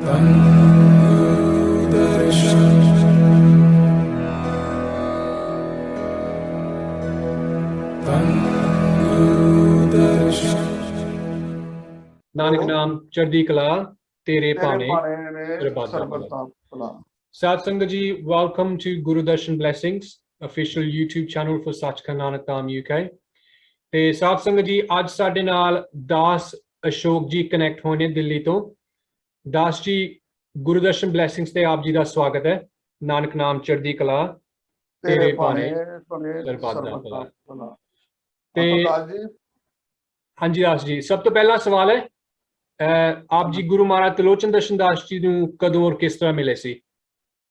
ਨਾਨਕ ਨਾਮ ਚੜ੍ਹਦੀ ਕਲਾ ਤੇਰੇ तेरे ਭਾਣੇ पाने ने ਸਰਬੱਤ ਦਾ ਭਲਾ। सरबता भला। Sat Sangat ji, welcome to Guru Darshan Blessings, official YouTube channel for Sachkhand Nanak Dham UK. ਤੇ ਸਾਧ ਸੰਗਤ ਜੀ, ਅੱਜ ਸਾਡੇ ਨਾਲ ਦਾਸ ਅਸ਼ੋਕ ਜੀ ਕਨੈਕਟ ਹੋਏ ਨੇ ਦਿੱਲੀ ਤੋਂ। ਦਾਸ ਜੀ, ਗੁਰੂ ਦਰਸ਼ਨ ਬਲੇਸਿੰਗਸ ਤੇ ਆਪ ਜੀ ਦਾ ਸਵਾਗਤ ਹੈ। ਨਾਨਕ ਨਾਮ ਚੜ੍ਹਦੀ ਕਲਾ ਤੇਰੇ ਭਾਣੇ ਸਰਬੱਤ ਦਾ ਭਲਾ। ਤੇ ਹਾਂਜੀ ਦਾਸ ਜੀ, ਸਭ ਤੋਂ ਪਹਿਲਾ ਸਵਾਲ ਹੈ, ਆਪ ਜੀ ਗੁਰੂ ਮਹਾਰਾਜ ਤਿਲੋਚਨ ਦਰਸ਼ਨ ਦਾਸ ਜੀ ਨੂੰ ਕਦੋਂ ਔਰ ਕਿਸ ਤਰ੍ਹਾਂ ਮਿਲੇ ਸੀ?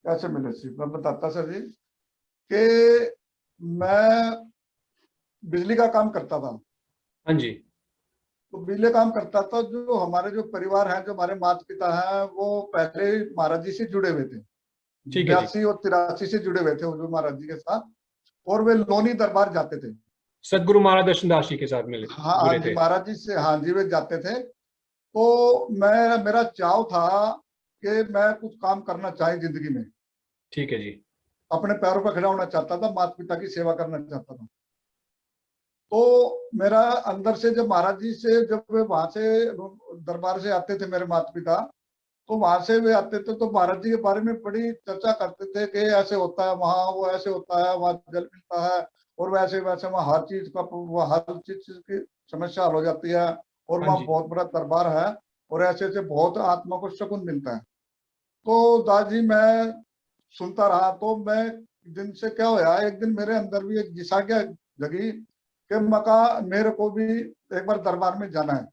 कैसे मिले सी? मैं बताता सर जी कि मैं बिजली का काम करता था। हाँ जी। तो बिजली काम करता था। जो हमारे जो परिवार है, जो हमारे माता पिता हैं, वो पहले महाराज जी से जुड़े हुए थे। 82 और 83 से जुड़े हुए थे जो महाराज जी के साथ, और वे लोनी दरबार जाते थे। सदगुरु महाराज दर्शन दास जी के साथ मिले? हाँ जी, महाराज जी से, हाँ जी, वे जाते थे। तो मेरा चाव था कि मैं कुछ काम करना चाहिए जिंदगी में। ठीक है जी। अपने पैरों पर खड़ा होना चाहता था, माता पिता की सेवा करना चाहता था। तो मेरा अंदर से जब महाराज जी से, जब वे वहां से दरबार से आते थे मेरे माता पिता, तो वहां से वे आते थे तो महाराज जी के बारे में बड़ी चर्चा करते थे कि ऐसे होता है वहाँ, वो ऐसे होता है वहाँ, जल मिलता है, और वैसे वैसे वहाँ हर चीज की समस्या हल हो जाती है, और वहाँ बहुत बड़ा दरबार है, और ऐसे ऐसे बहुत आत्मा को सुकून मिलता है। तो दास जी, मैं सुनता रहा। तो मैं दिन से क्या होया, एक दिन मेरे अंदर भी एक जिज्ञासा जगी कि मका मेरे को भी एक बार दरबार में जाना है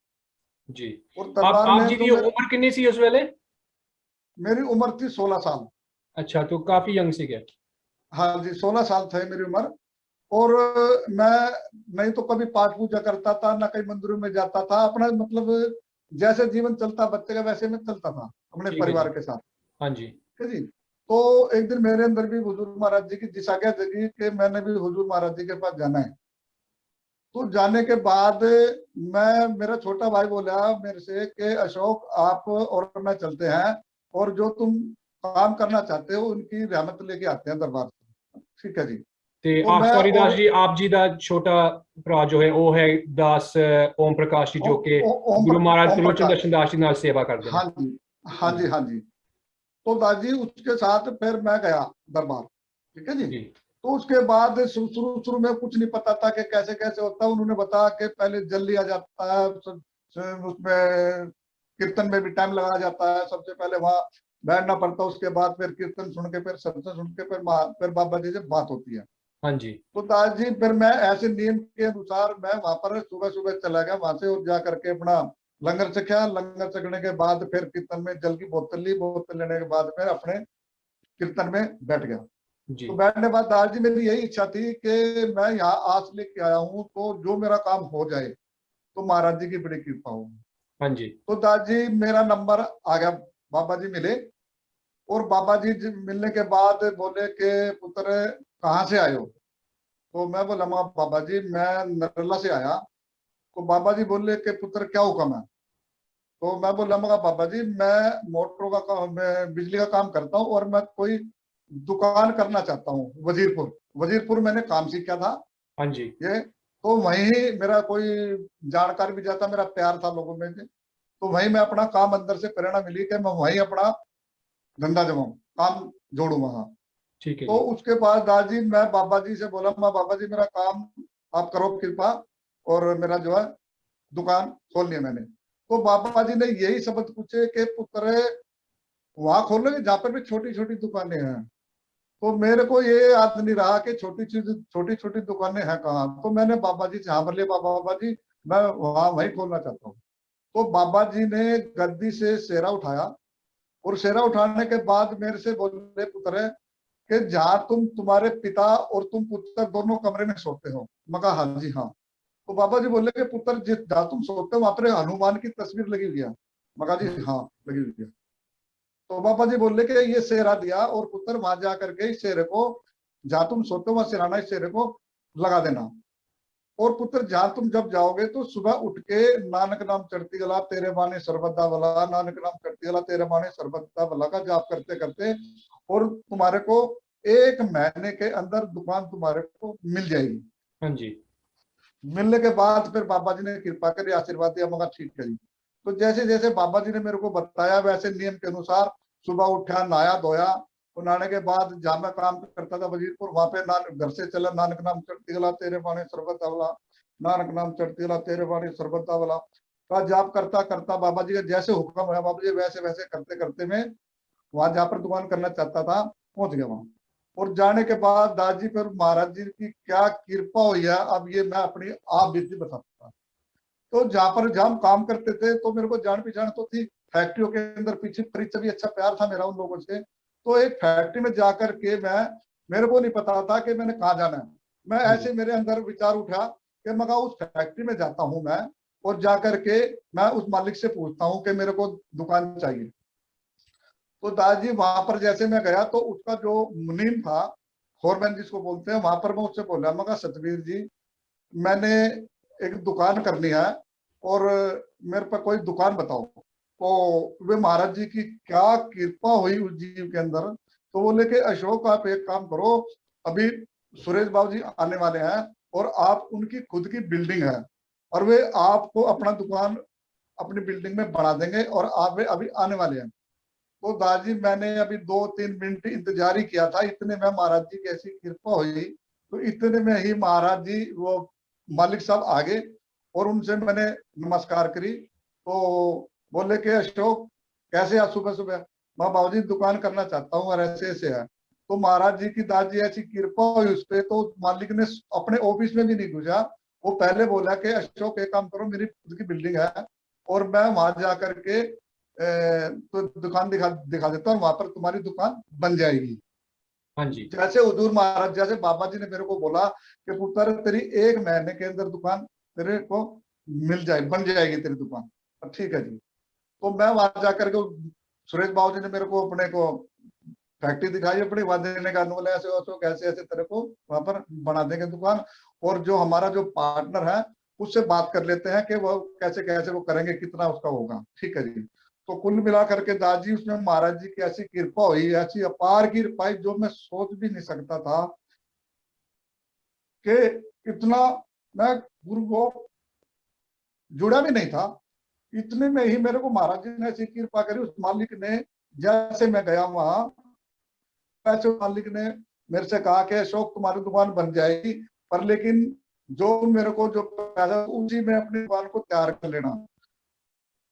जी। और दरबार आप में जी की उम्र कितनी सी उस वेले? मेरी उम्र थी 16 साल। अच्छा, तो काफी यंग सी गए। हाँ जी, 16 साल थे मेरी उम्र। और मैं नहीं तो कभी पाठ पूजा करता था, ना कहीं मंदिरों में जाता था। अपना मतलब जैसे जीवन चलता बच्चे का, वैसे में चलता था अपने परिवार के साथ। हाँ जी। ठीक जी। तो एक दिन मेरे अंदर भी हुजूर महाराज जी की जिज्ञासा जगी कि मैंने भी हुजूर महाराज जी के पास जाना है। तो जाने के बाद मेरा छोटा भाई बोला मेरे से कि अशोक, आप और मैं चलते हैं, और जो तुम काम करना चाहते हो उनकी रहमत लेके आते हैं दरबार से। ठीक है जी। ਤੇ ਆਪ ਸੌਰੀ ਦਾਸ ਜੀ, ਆਪ ਜੀ ਦਾ ਛੋਟਾ ਭਰਾ ਜੋ ਹੈ ਉਹ ਹੈ ਦਾਸ ਓਮ ਪ੍ਰਕਾਸ਼ ਜੀ, ਜੋ ਕਿ ਗੁਰੂ ਮਹਾਰਾਜ ਤਿਲੋਚਨ ਦਰਸ਼ਨ ਦਾਸ ਜੀ ਨਾਲ सेवा करते हैं। हाँ जी, हाँ जी, हाँ जी। तो दास जी, उसके साथ फिर मैं गया दरबार। ठीक है जी। तो उसके बाद शुरू में कुछ नहीं पता था कि कैसे कैसे होता है। उन्होंने बताया कि पहले जल लिया जाता है, उसमें कीर्तन में भी टाइम लगाया जाता है, सबसे पहले वहां बैठना पड़ता है, उसके बाद फिर कीर्तन सुन के, फिर सत्संग सुन के, फिर बाबा जी से बात होती है। हाँ जी। तो दास जी, फिर मैं ऐसे नियम के अनुसार मैं वहां पर सुबह सुबह चला गया वहां से, और जा करके अपना लंगर चखा। लंगर चखने के बाद फिर कीर्तन में जल की बोतल ली। बोतल लेने के बाद फिर अपने कीर्तन में बैठ गया। तो बैठने के बाद दास जी, मेरी यही इच्छा थी कि मैं यहाँ आस लेके आया हूँ, तो जो मेरा काम हो जाए तो महाराज जी की बड़ी कृपा होगी। हाँ जी। तो दास जी, मेरा नंबर आ गया, बाबा जी मिले। और बाबा जी मिलने के बाद बोले कि पुत्र कहाँ से आए हो? तो मैं बोला बाबा जी, मैं नरला से आया। तो बाबा जी बोले कि पुत्र क्या हुक्म है? तो मैं बोला बाबा जी, मैं मोटरों का काम, मैं बिजली का काम करता हूँ, और मैं कोई दुकान करना चाहता हूँ वजीरपुर मैंने काम सीखा था। हाँ जी। ये तो वहीं मेरा कोई जानकार भी जाता, मेरा प्यार था लोगों में से। तो वहीं मैं अपना काम, अंदर से प्रेरणा मिली कि मैं वहीं अपना धंधा जमाऊं, काम जोड़ू वहां। ठीक है। तो उसके बाद दास जी, मैं बाबा जी से बोला बाबा जी, मेरा काम आप करो कृपा, और मेरा जो है दुकान खोलनी है मैंने। तो बाबा जी ने यही शब्द पूछे कि पुत्र वहां खोलोगे जहाँ पर भी छोटी छोटी दुकानें हैं। तो मेरे को ये याद नहीं रहा कि छोटी छोटी दुकानें हैं कहाँ। तो मैंने बाबा जी से हाँ बोले, बाबा जी मैं वहीं खोलना चाहता हूँ। तो बाबा जी ने गद्दी से सेहरा उठाया, और सेहरा उठाने के बाद मेरे से बोले, पुत्र कि जहाँ तुम्हारे पिता और तुम पुत्र दोनों कमरे में सोते हो? मगा हाँ जी हाँ। तो बाबा जी बोले कि पुत्र जहाँ तुम सोते हो वहां पर हनुमान की तस्वीर लगी हुई है? मगा जी हाँ, लगी हुई है। तो बाबा जी बोले कि ये सेहरा दिया, और पुत्र वहां जा करके इस सेहरे को, जहाँ तुम सोते हो वहां सिराना, इस सेहरे को लगा देना। और पुत्र जहां तुम जब जाओगे तो सुबह उठ के नानक नाम चढ़ती गला तेरे बाने सरबत्ता वाला, नानक नाम चढ़ती गला तेरे बाने सरबत्ता वाला का जाप करते करते, और तुम्हारे को 1 महीने के अंदर दुकान तुम्हारे को मिल जाएगी। हाँ जी। मिलने के बाद फिर बाबा जी ने कृपा करी, आशीर्वाद दिया, मगर ठीक है जी। तो जैसे जैसे बाबा जी ने मेरे को बताया वैसे नियम के अनुसार सुबह उठा, नहाया धोया, और नहाने के बाद जहाँ मैं काम करता था वजीरपुर, वहां पे घर से चला नानक नाम चढ़ती गला तेरे बाणे सरबत्ता वाला, नानक नाम चढ़ती गला तेरे बाणे सरबत्ता वाला का जाप करता करता, बाबा जी का जैसे हुक्म है बाबा जी वैसे वैसे करते करते मैं वहां जहाँ पर दुकान करना चाहता था पहुंच गया वहां। और जाने के बाद दादी पर महाराज जी की क्या कृपा हुई है, अब ये मैं अपनी आप बीती बता सकता। तो जहाँ पर जहाँ हम काम करते थे तो मेरे को जान पहचान तो थी, फैक्ट्रियों के अंदर पीछे परिचय भी अच्छा प्यार था मेरा उन लोगों से। तो एक फैक्ट्री में जाकर के मैं, मेरे को नहीं पता था कि मैंने कहाँ जाना है। मैं हाँ ऐसे जी। मेरे अंदर विचार उठा कि मैं उस फैक्ट्री में जाता हूँ मैं, और जाकर के मैं उस मालिक से पूछता हूँ कि मेरे को दुकान चाहिए। तो दादाजी वहां पर जैसे मैं गया तो उसका जो मुनीम था, फोरमैन जिसको बोलते हैं, वहां पर मैं उससे बोला, मैं कहा सतवीर जी मैंने एक दुकान करनी है और मेरे पर कोई दुकान बताओ। तो वे महाराज जी की क्या कृपा हुई उस जीव के अंदर। तो बोले कि अशोक आप एक काम करो, अभी सुरेश बाबू जी आने वाले हैं और आप उनकी खुद की बिल्डिंग है और वे आपको अपना दुकान अपनी बिल्डिंग में बना देंगे और आप वे अभी आने वाले हैं। तो दादी मैंने अभी 2-3 मिनट इंतजार ही किया था, इतने में महाराज जी की ऐसी कृपा हुई। तो इतने में ही महाराज जी वो मालिक साहब आ गए और उनसे मैंने नमस्कार करी। तो बोले कि अशोक कैसे आज सुबह सुबह। मैं बाबूजी दुकान करना चाहता हूँ और ऐसे ऐसे है। तो महाराज जी की दादी ऐसी कृपा हुई उस पर, तो मालिक ने अपने ऑफिस में भी नहीं घुसा, वो पहले बोला कि अशोक एक काम करो, मेरी खुद की बिल्डिंग है और मैं वहां जा करके तो दुकान दिखा दिखा देता हूँ, वहां पर तुम्हारी दुकान बन जाएगी। हाँ जी। जैसे हुजूर महाराज, जैसे बाबा जी ने मेरे को बोला कि पुत्र तेरी 1 महीने के अंदर दुकान तेरे को मिल जाए, बन जाएगी तेरी दुकान। ठीक है जी। तो मैं वहां जाकर के सुरेश बाबू जी ने मेरे को अपने को फैक्ट्री दिखाई अपनी, वहां देने का अनुभव ऐसे वैसे कैसे ऐसे तेरे को वहां पर बना देंगे दुकान। और जो हमारा जो पार्टनर है उससे बात कर लेते हैं कि वो कैसे कैसे वो करेंगे, कितना उसका होगा। ठीक है जी। तो कुल मिला करके दादी उसमें महाराज जी की ऐसी कृपा हुई, ऐसी अपार कृपा जो मैं सोच भी नहीं सकता था कि इतना मैं गुरु को जुड़ा भी नहीं था। इतने में ही मेरे को महाराज जी ने ऐसी कृपा करी, उस मालिक ने जैसे मैं गया वहां वैसे मालिक ने मेरे से कहा कि अशोक तुम्हारी दुकान बन जाएगी, पर लेकिन जो मेरे को जो पैसा उसी में अपनी दुकान को तैयार कर लेना।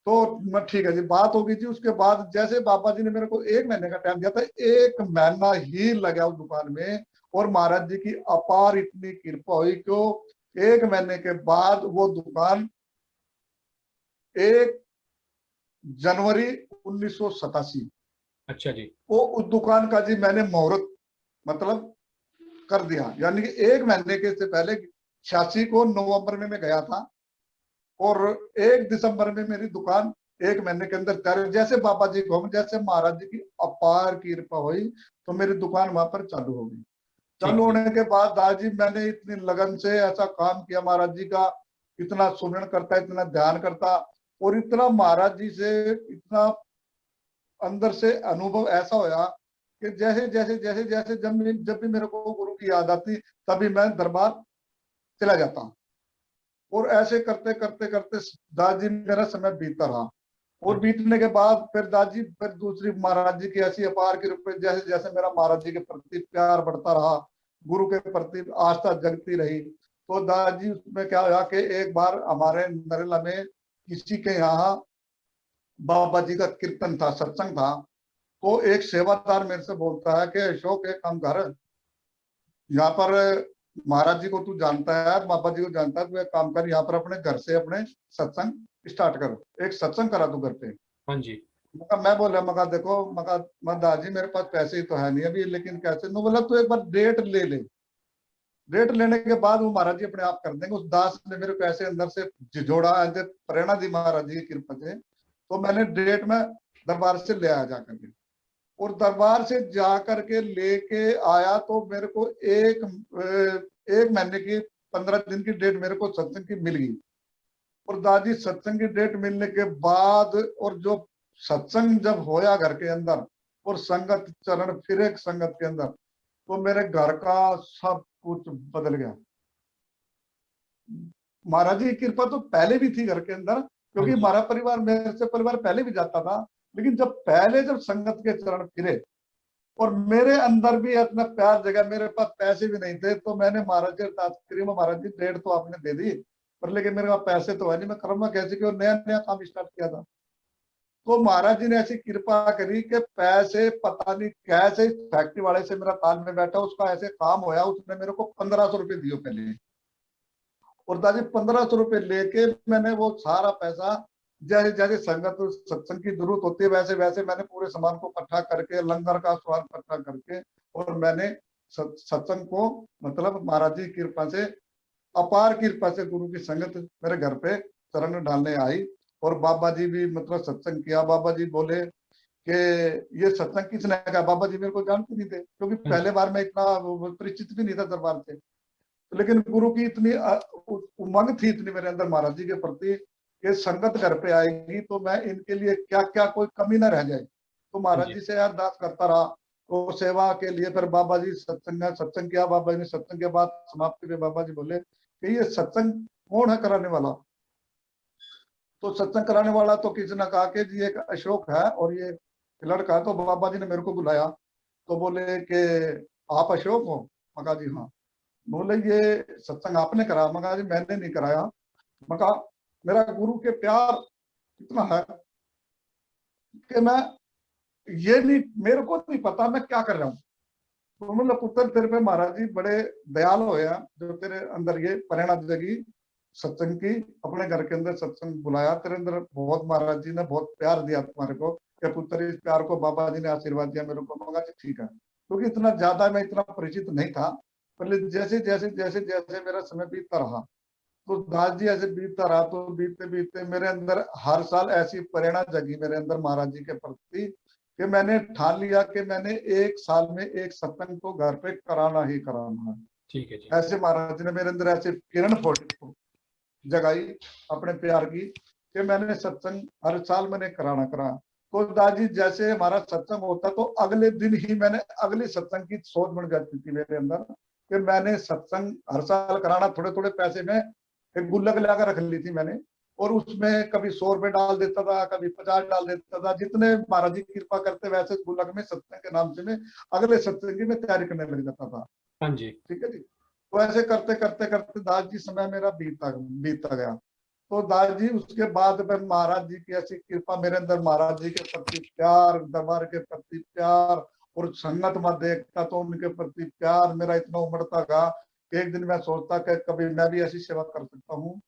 तो मैं ठीक है जी, बात हो गई थी। उसके बाद जैसे बाबा जी ने मेरे को 1 महीने का टाइम दिया था, 1 महीना ही लगा उस दुकान में। और महाराज जी की अपार इतनी कृपा हुई क्यों, 1 महीने के बाद वो दुकान 1 जनवरी 1987 अच्छा जी। को उस दुकान का जी मैंने मुहूर्त मतलब कर दिया। यानी कि 1 महीने के से पहले 86 को नवंबर में मैं गया था और 1 दिसंबर में मेरी दुकान 1 महीने के अंदर तैयार। जैसे बाबा जी को, जैसे महाराज जी की अपार कृपा हुई तो मेरी दुकान वहां पर चालू हो गई। चालू ठीक जी। होने के बाद दादाजी मैंने इतनी लगन से ऐसा काम किया, महाराज जी का इतना सुमिरन करता, इतना ध्यान करता, और इतना महाराज जी से इतना अंदर से अनुभव ऐसा होया कि जैसे जैसे जैसे जैसे जब भी मेरे को गुरु की याद आती तभी मैं दरबार चला जाता। और ऐसे करते करते करते दादाजी मेरा समय बीतता रहा। हाँ और जी। बीतने के बाद फिर दादाजी फिर दूसरी महाराज जी की ऐसी अपार की रूप में जैसे जैसे मेरा महाराज जी के प्रति प्यार बढ़ता रहा, गुरु के प्रति आस्था जगती रही। तो दादाजी उसमें क्या हुआ कि एक बार हमारे नरेला में किसी के यहाँ बाबा जी का कीर्तन था, सत्संग था। तो एक सेवादार मेरे से बोलता है कि अशोक एक काम कर, यहाँ पर महाराज जी को तू जानता है, बाबा जी को जानता है, तू एक काम कर, यहाँ पर अपने घर से अपने सत्संग स्टार्ट कर, एक सत्संग करा तू घर पे। हाँ जी। मैं बोला, मका देखो, मका मैं दादी मेरे पास पैसे ही तो है नहीं अभी, लेकिन कैसे। नो बोला तू एक बार डेट ले ले, डेट लेने के बाद वो महाराज जी अपने आप कर देंगे। उस दास ने मेरे को ऐसे अंदर से झिझोड़ा, ऐसे प्रेरणा दी महाराज जी की कृपा से। तो मैंने डेट में दरबार से ले आया जाकर के, और दरबार से जा करके लेके आया तो मेरे को एक 1 महीने की 15 दिन की डेट मेरे को सत्संग की मिल गई। और दादी सत्संग की डेट मिलने के बाद और जो सत्संग जब होया घर के अंदर और संगत चरण फिरे संगत के अंदर, तो मेरे घर का सब कुछ बदल गया। महाराज जी की कृपा तो पहले भी थी घर के अंदर, क्योंकि हाँ जी। हमारा परिवार मेरे से परिवार पहले भी जाता था, लेकिन जब संगत के चरण फिरे और मेरे अंदर भी इतना प्यार जगा। मेरे पास पैसे भी नहीं थे, तो मैंने महाराज जी अरदास करी, महाराज जी डेट तो आपने दे दी, पर लेकिन मेरे पास पैसे तो है नहीं, मैं करूंगा कैसे, कि नया नया काम स्टार्ट किया था। तो महाराज जी ने ऐसी कृपा करी कि पैसे पता नहीं कैसे फैक्ट्री वाले से मेरा ताल में बैठा, उसका ऐसे काम होया, उसने मेरे को 1500 रुपये दिए पहले। और दादी 1500 रुपये लेके मैंने वो सारा पैसा, जैसे जैसे संगत सत्संग की जरूरत होती है वैसे वैसे मैंने पूरे सामान को इकट्ठा करके, लंगर का सामान इकट्ठा करके, और मैंने सत्संग को, मतलब महाराज जी की कृपा से, अपार कृपा से गुरु की संगत मेरे घर पे चरण डालने आई। और बाबा जी भी मतलब सत्संग किया। बाबा जी बोले कि ये सत्संग किसने कहा। बाबा जी मेरे को जानते नहीं थे, क्योंकि हाँ जी। पहले बार मैं इतना परिचित भी नहीं था दरबार से। लेकिन गुरु की इतनी उमंग थी इतनी मेरे अंदर महाराज जी के प्रति, कि संगत घर पे आएगी तो मैं इनके लिए क्या क्या कोई कमी ना रह जाए। तो हाँ महाराज जी। जी से अरदास करता रहा, तो सेवा के लिए फिर बाबा जी सत्संग किया। बाबा जी ने सत्संग के बाद समाप्ति में बाबा जी बोले कि ये सत्संग कौन है कराने वाला। तो सत्संग कराने वाला तो किसी ने कहा कि जी एक अशोक है और ये लड़का है। तो बाबा जी ने मेरे को बुलाया, तो बोले कि आप अशोक हो। मैं कहा जी हाँ। बोले ये सत्संग आपने कराया। मैं कहा जी मैंने नहीं कराया। मैं कहा मेरा गुरु के प्यार इतना है कि मैं ये नहीं, मेरे को नहीं पता मैं क्या कर रहा हूँ। तो मतलब पुत्र तेरे पे महाराज जी बड़े दयाल हो गया, जो तेरे अंदर ये प्रेरणा जगी सत्संग की, अपने घर के अंदर सत्संग बुलाया। तेरे अंदर बहुत महाराज जी ने बहुत प्यार दिया तुम्हारे को, कि पुत्र इस प्यार को बाबा जी ने आशीर्वाद दिया मेरे को। मगा जी ठीक है, क्योंकि इतना ज्यादा मैं इतना परिचित नहीं था। पहले जैसे जैसे जैसे जैसे मेरा समय बीतता रहा, तो दास जी ऐसे बीतता रहा, तो बीतते बीतते मेरे अंदर हर साल ऐसी प्रेरणा जगी मेरे अंदर महाराज जी के प्रति, कि मैंने ठान लिया कि मैंने एक साल में एक सत्संग तो घर पे कराना ही कराना है। ठीक है जी। ऐसे महाराज जी ने मेरे अंदर ऐसे किरण फोड़ी जगाई अपने प्यार की, कि मैंने सत्संग हर साल मैंने कराना करा। तो दादी जैसे हमारा सत्संग होता, तो अगले दिन ही मैंने अगले सत्संग की सोच बन जाती थी मेरे अंदर, कि मैंने सत्संग हर साल कराना। थोड़े थोड़े पैसे में एक गुल्लक लगा रख ली थी मैंने, और उसमें कभी 100 रुपए डाल देता था, कभी 50 डाल देता था। जितने महाराज जी कृपा करते वैसे गुल्लक में सत्संग के नाम से मैं अगले सत्संग की मैं तैयारी करने लग जाता था। हाँ जी। ठीक है जी। तो ऐसे करते करते करते दास जी समय मेरा बीतता गया। तो दास जी उसके बाद में महाराज जी की ऐसी कृपा मेरे अंदर, महाराज जी के प्रति प्यार, दरबार के प्रति प्यार, और संगत में देखता तो उनके प्रति प्यार मेरा इतना उमड़ता गया कि एक दिन मैं सोचता कि कभी मैं भी ऐसी सेवा कर सकता हूँ।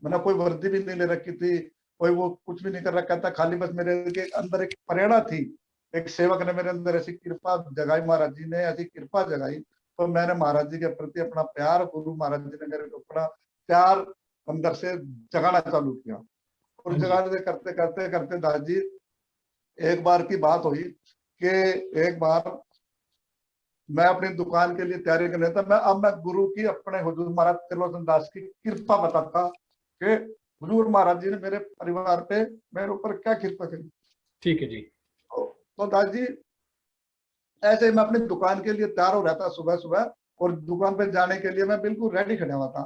मैंने कोई वर्दी भी नहीं ले रखी थी, कोई वो कुछ भी नहीं कर रखा था, खाली बस मेरे के अंदर एक प्रेरणा थी। एक सेवक ने मेरे अंदर ऐसी कृपा जगाई, महाराज जी ने ऐसी कृपा जगाई, तो मैंने महाराज जी के प्रति अपना प्यार, गुरु महाराज जी ने मेरे को अपना प्यार अंदर से जगाना चालू किया। और हाँ जी। जगाने करते करते करते दास जी, एक बार की बात हुई कि एक बार मैं अपनी दुकान के लिए तैयारी कर रहा था। मैं गुरु की, अपने हुजूर महाराज त्रिलोचन दास की कृपा बताता कि हुजूर महाराज जी ने मेरे परिवार पे, मेरे ऊपर क्या कृपा करी। ठीक है जी। तो दास जी ऐसे मैं अपनी दुकान के लिए तैयार हो रहा था सुबह सुबह, और दुकान पे जाने के लिए मैं बिल्कुल रेडी खड़ा हुआ था।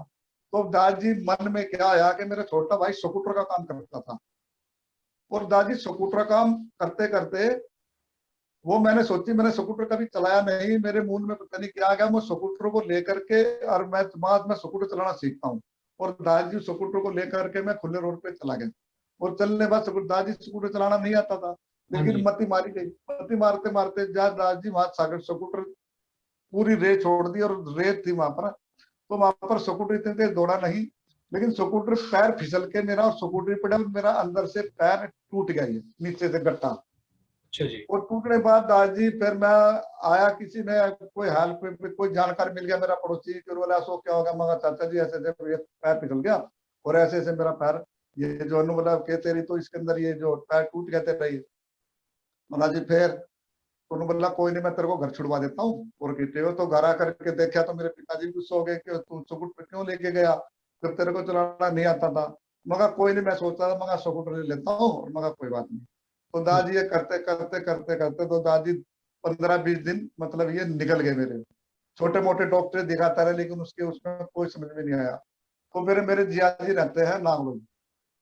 तो दास जी मन में क्या आया कि मेरा छोटा भाई स्कूटर का काम करता था, और दास जी स्कूटर काम करते करते वो मैंने सोची, मैंने स्कूटर कभी चलाया नहीं, मेरे मुंह में पता नहीं क्या आ गया, मैं स्कूटर को लेकर के, और मैं स्कूटर चलाना सीखता हूँ। और दादी स्कूटर को लेकर के मैं खुले रोड पे चला गया, और चलने बाद दादी स्कूटर चलाना नहीं आता था, हाँ लेकिन जी। मती मारी गई। मती मारते मारते जा दादी वहां सागर स्कूटर पूरी रेत छोड़ दी, और रेत थी वहां पर। तो वहां पर स्कूटर इतने तेज दौड़ा नहीं, लेकिन स्कूटर पैर फिसल के मेरा, और स्कूटर पड़ा, मेरा अंदर से पैर टूट गया, नीचे से गट्टा। अच्छा जी। और टूटने बाद दादी फिर मैं आया, किसी ने कोई हेल्प, कोई जानकारी मिल गया, मेरा पड़ोसी, फिर बोला सो क्या होगा। मगर चाचा जी ऐसे ऐसे ये पैर पिघल गया, और ऐसे ऐसे मेरा पैर, ये जो अनु बोला कि तेरी तो इसके अंदर ये जो पैर टूट गया तेरा ये। मगा जी फिर, तो उन्होंने बोला कोई नहीं, मैं तेरे को घर छुड़वा देता हूँ। और कहते हो तो घर आकर के देखा तो मेरे पिताजी गुस्सा हो गए कि तू स्कूटर क्यों लेके गया, जब तेरे को चलाना नहीं आता था। मगर कोई नहीं, मैं सोचता था मगर स्कूटर ले लेता हूँ, और मगर कोई बात नहीं। तो दादी ये करते करते करते करते तो दादी 15-20 दिन मतलब ये निकल गए मेरे। छोटे मोटे डॉक्टर दिखाता रहे, लेकिन उसके उसमें कोई समझ में नहीं आया। तो मेरे मेरे जिया जी रहते हैं नागलोई।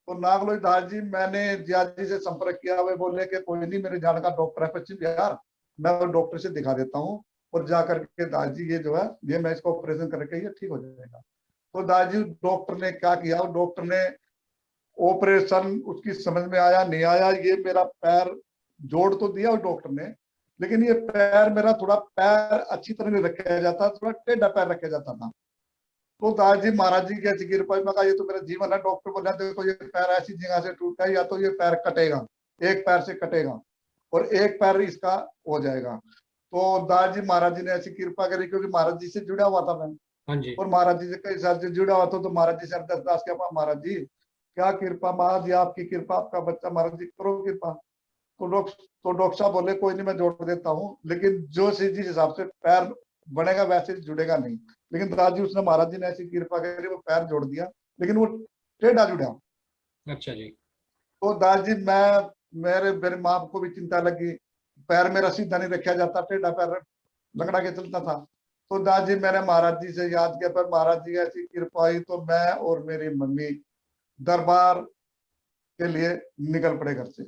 तो नागलोई दास जी, मैंने जिया जी से संपर्क किया, वे बोले कि कोई नहीं, मेरे जान का डॉक्टर है पश्चिम बिहार, मैं वो डॉक्टर से दिखा देता हूँ, और जाकर के दास जी ये जो है ये मैं इसको ऑपरेशन करके ये ठीक हो जाएगा। तो दास जी डॉक्टर ने क्या किया, डॉक्टर ने ऑपरेशन उसकी समझ में आया नहीं आया, ये मेरा पैर जोड़ तो दिया उस डॉक्टर ने, लेकिन ये पैर मेरा थोड़ा पैर अच्छी तरह नहीं रखा जाता, थोड़ा टेढ़ा पैर रखा जाता था। तो दास जी महाराज जी की ऐसी कृपा, मैं कहा ये तो मेरा जीवन है। डॉक्टर बोला देखो ये पैर ऐसी जगह से टूटा है, या तो ये पैर कटेगा, एक पैर से कटेगा और एक पैर इसका हो जाएगा। तो दास जी महाराज जी ने ऐसी कृपा करी, क्योंकि महाराज जी से जुड़ा हुआ था मैं, हाँ जी। और महाराज जी से कई साल से जुड़ा हुआ था। तो महाराज जी से अरदास किया, महाराज जी क्या कृपा, महाराज जी आपकी कृपा, आपका बच्चा, महाराज जी करो कृपा। तो डॉक्टर साहब बोले कोई नहीं, मैं जोड़ देता हूँ, लेकिन जो जिस हिसाब से पैर बनेगा वैसे जुड़ेगा नहीं। लेकिन दादी उसने महाराज जी ने ऐसी कृपा करी, वो पैर जोड़ दिया, लेकिन वो टेढ़ा जुड़ा। अच्छा जी। तो दादी मैं मेरे मेरे माँ को भी चिंता लगी, पैर मेरा सीधा नहीं रखा जाता, टेढ़ा पैर लकड़ा के चलता था। तो दादी मैंने महाराज जी से याद किया, पर महाराज जी ऐसी कृपा आई, तो मैं और मेरी मम्मी दरबार के लिए निकल पड़े घर से।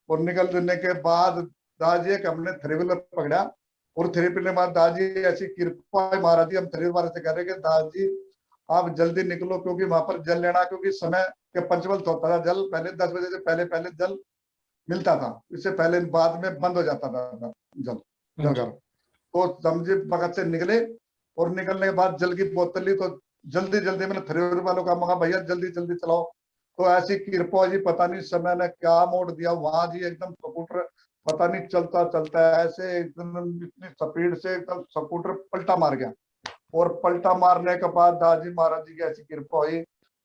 और निकलने के बाद दादी एक हमने थ्री व्हीलर पकड़ा, और थ्री व्हीलर के बाद दादी ऐसी कृपा है महाराज जी, हम थ्री व्हीलर से कह रहे कि दादी आप जल्दी निकलो, क्योंकि वहां पर जल लेना, क्योंकि समय के पंचबल होता था, जल पहले 10 बजे से पहले पहले जल मिलता था, इससे पहले बाद में बंद हो जाता था जल हाँ जी। जलकर। तो समझे बगत से निकले, और निकलने के बाद जल की बोतल ली, तो जल्दी जल्दी मैंने थ्री व्हीलर वालों का मगा भैया जल्दी जल्दी चलाओ। तो ऐसी कृपा जी, पता नहीं समय ने क्या मोड़ दिया वहां जी, एकदम स्कूटर पता नहीं चलता चलता ऐसे एकदम इतनी स्पीड से एकदम स्कूटर पलटा मार गया। और पलटा मारने के बाद दादी महाराज जी की ऐसी कृपा हुई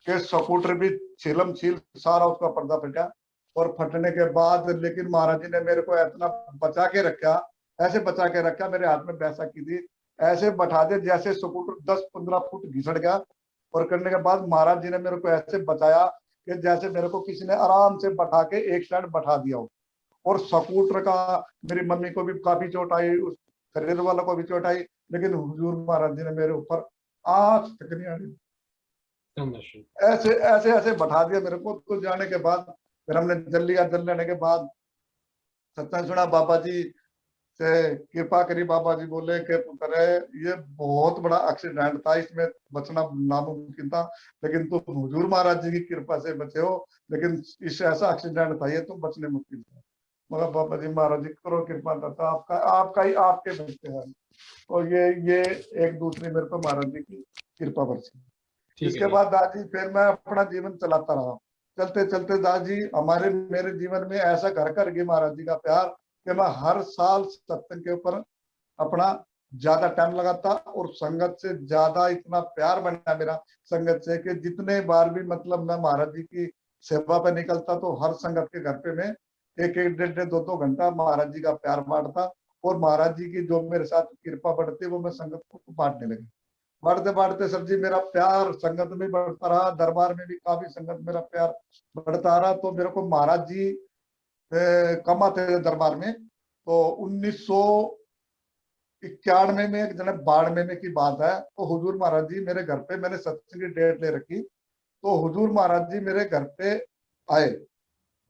कि स्कूटर भी छीलम छील सारा उसका पर्दा फटा। और फटने के बाद लेकिन महाराज जी ने मेरे को इतना बचा के रखा, ऐसे बचा के रखा, मेरे हाथ में पैसा की थी, ऐसे बैठा दे जैसे स्कूटर 10-15 फुट घिसट गया। और करने के बाद महाराज जी ने मेरे को ऐसे बचाया कि जैसे मेरे को किसी ने आराम से बैठा के एक साइड बैठा दिया हो। और स्कूटर का मेरी मम्मी को भी काफी चोट आई, उस शरीर वालों को भी चोट आई, लेकिन हुजूर महाराज जी ने मेरे ऊपर आज तक नहीं आई। ऐसे ऐसे ऐसे बैठा दिया मेरे को। तो जाने के बाद फिर हमने जल लिया, जल लेने के बाद सत्संग सुना, बाबा जी से कृपा करी। बाबा जी बोले कि पुत्र ये बहुत बड़ा एक्सीडेंट था, इसमें बचना नामुमकिन था, लेकिन तुम हुजूर महाराज जी की कृपा से बचे हो, लेकिन इस ऐसा एक्सीडेंट था ये तुम बचने मुश्किल था। मगर बाबा जी महाराज जी करो कृपा, दाता आपका आपका ही आपके बचते हैं। और ये एक दूसरी मेरे को महाराज जी की कृपा बरसी। इसके बाद दादी फिर मैं अपना जीवन चलाता रहा। चलते चलते दादी हमारे मेरे जीवन में ऐसा घर कर गई महाराज जी का प्यार कि मैं हर साल सत्संग के ऊपर अपना ज्यादा टाइम लगाता, और संगत से ज्यादा इतना प्यार बना मेरा संगत से कि जितने बार भी मतलब मैं महाराज जी की सेवा पे निकलता तो हर संगत के घर पे मैं एक एक डेढ़ डेढ़ 2-2 घंटा महाराज जी का प्यार बांटता। और महाराज जी की जो मेरे साथ कृपा बढ़ती वो मैं संगत को बांटने लगी। बढ़ते बढ़ते सर जी मेरा प्यार संगत में बढ़ता रहा, दरबार में भी काफी संगत मेरा प्यार बढ़ता रहा। तो मेरे को महाराज जी कम आते थे दरबार में। तो 1991 में एक जन बाड़में में की बात है, तो हुजूर महाराज जी मेरे घर पे, मैंने सत्संग की डेट ले रखी, तो हुजूर महाराज जी मेरे घर पे आए।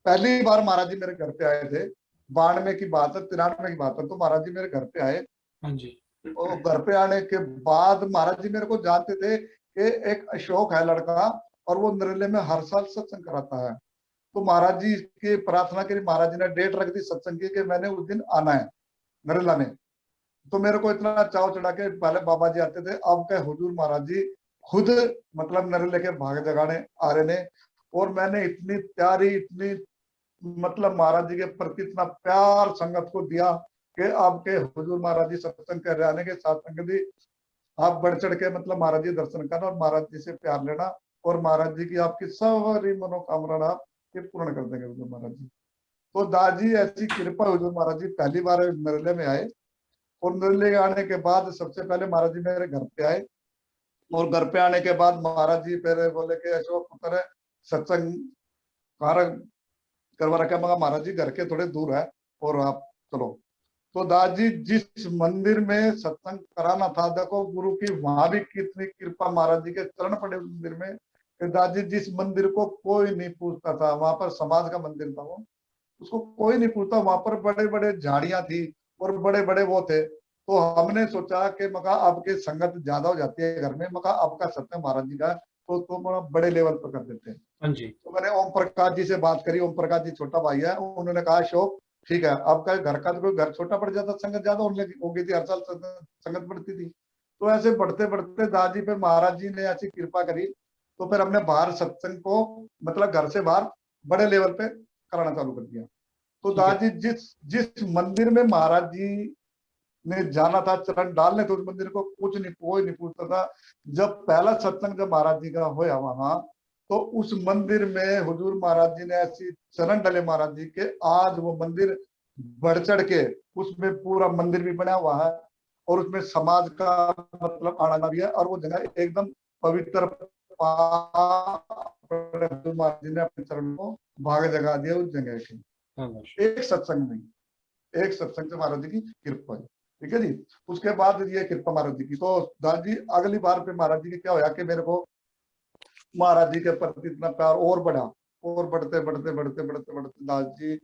पहली बार महाराज जी मेरे घर पे आए थे, 92 की बात है, 93 की बात है। तो महाराज जी मेरे घर पे आए। हाँ जी। और घर पे आने के बाद महाराज जी मेरे को जानते थे कि एक अशोक है लड़का, और वो नरेले में हर साल सत्संग कराता है। तो महाराज जी की प्रार्थना के लिए महाराज जी ने डेट रख दी सत्संग की कि मैंने उस दिन आना है नरेला में। तो मेरे को इतना चाव चढ़ा के पहले बाबा जी आते थे, अब के हुजूर महाराज जी खुद मतलब नरेले के भाग जगाने आ रहे ने। और मैंने इतनी प्यारी इतनी मतलब महाराज जी के प्रति इतना प्यार संगत को दिया कि आपके हुजूर महाराज जी सत्संग कर रहे आने के साथ संगत जी आप बढ़ चढ़ के मतलब महाराज जी दर्शन करना और महाराज जी से प्यार लेना, और महाराज जी की आपकी सारी मनोकामना आप ये पूर्ण कर देंगे हुजूर महाराज जी। तो दादी ऐसी कृपा हुजूर महाराज जी पहली बार नरले में आए, और नरले आने के बाद सबसे पहले महाराज जी मेरे घर पे आए, और घर पे आने के बाद महाराज जी पहले बोले कि अशोक पुत्र है, सत्संग कारक करवा रखा। मगर महाराज जी घर के थोड़े दूर है और आप चलो। तो दादी जिस मंदिर में सत्संग कराना था, देखो गुरु की वहां भी कितनी कृपा, महाराज जी के चरण पड़े मंदिर में। दादी जिस मंदिर को कोई नहीं पूछता था, वहां पर समाज का मंदिर था वो, उसको कोई नहीं पूछता, वहां पर बड़े बड़े झाड़ियां थी और बड़े बड़े वो थे। तो हमने सोचा कि मका अब के संगत ज्यादा हो जाती है घर में, मका अब का सत्संग महाराज जी का तो बड़े लेवल पर कर देते हैं। हाँ जी। तो मैंने ओम प्रकाश जी से बात करी, ओम प्रकाश जी छोटा भाई है, उन्होंने कहा अशोक ठीक है, अब का घर का तो कोई घर छोटा पड़ जाता, संगत ज्यादा होने हो गई थी, हर साल संगत बढ़ती थी। तो ऐसे बढ़ते बढ़ते दादी पे महाराज जी ने ऐसी कृपा करी, तो फिर हमने बाहर सत्संग को मतलब घर से बाहर बड़े लेवल पे कराना चालू कर दिया। तो ठीक है। दादी जिस जिस मंदिर में महाराज जी ने जाना था, चरण डालने थे उस मंदिर को, कुछ नहीं कोई नहीं पूछता था। जब पहला सत्संग जब महाराज जी का होया वहां, तो उस मंदिर में हुजूर महाराज जी ने ऐसी चरण डाले महाराज जी के, आज वो मंदिर बढ़ चढ़ के, उसमें पूरा मंदिर भी बना हुआ है, और उसमें समाज का मतलब आना भी है, और वो जगह एकदम पवित्र हुजूर महाराज जी ने अपने चरण को भाग जगा दिया उस जगह के, हाँ बस। एक सत्संग में, एक सत्संग से महाराज जी की कृपा है। ठीक है जी। उसके बाद ये कृपा महाराज जी की, तो दादी अगली बार पे महाराज जी के क्या होया कि मेरे को महाराज जी के प्रति इतना प्यार और बढ़ा, और बढ़ते बढ़ते बढ़ते बढ़ते बढ़ते दास जी,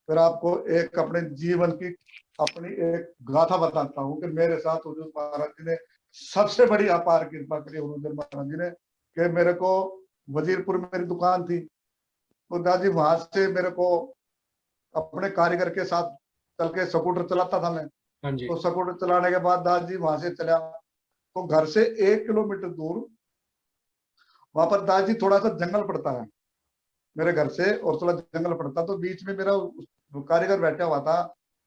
फिर आपको एक अपने जीवन की अपनी एक गाथा बताता हूँ कि मेरे साथ हुजूर महाराज जी ने सबसे बड़ी अपार कृपा करी हुजूर महाराज जी ने, कि मेरे को वजीरपुर में मेरी दुकान थी, तो दादी वहां से मेरे को अपने कारीगर के साथ चल के स्कूटर चलाता था मैं। हाँ जी। तो स्कूटर चलाने के बाद दादी वहां से चला, तो घर से 1 किलोमीटर दूर वहां पर दादी थोड़ा सा जंगल पड़ता है मेरे घर से, और थोड़ा जंगल पड़ता, तो बीच में मेरा कारीगर बैठा हुआ था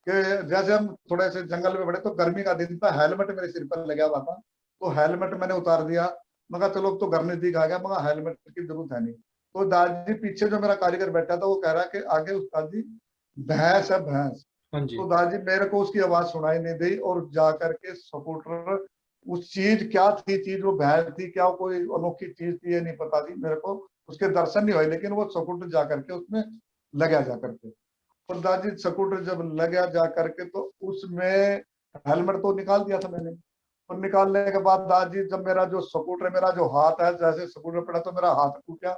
कि जैसे हम थोड़े से जंगल में बढ़े, तो गर्मी का दिन था, हेलमेट मेरे सिर पर लगा हुआ था, तो हेलमेट मैंने उतार दिया। मगर चलो तो घर नजदीक आ गया, मगर हेलमेट की जरूरत है नहीं। तो दादी पीछे जो मेरा कारीगर बैठा था, वो कह रहा कि आगे उस्ताद जी भैंस है भैंस। हाँ जी। तो दादी मेरे को उसकी आवाज सुनाई नहीं दी, और जा करके स्कूटर, उस चीज क्या थी, चीज वो भैंस थी क्या, कोई अनोखी चीज थी, ये नहीं पता थी मेरे को, उसके दर्शन नहीं हुए, लेकिन वो स्कूटर जा करके उसमें लगा जा करके। और दादी स्कूटर जब लगा जा करके, तो उसमें हेलमेट तो निकाल दिया था मैंने, और निकालने के बाद दादी जब मेरा जो स्कूटर, मेरा जो हाथ है, जैसे स्कूटर पड़ा तो मेरा हाथ टूटा,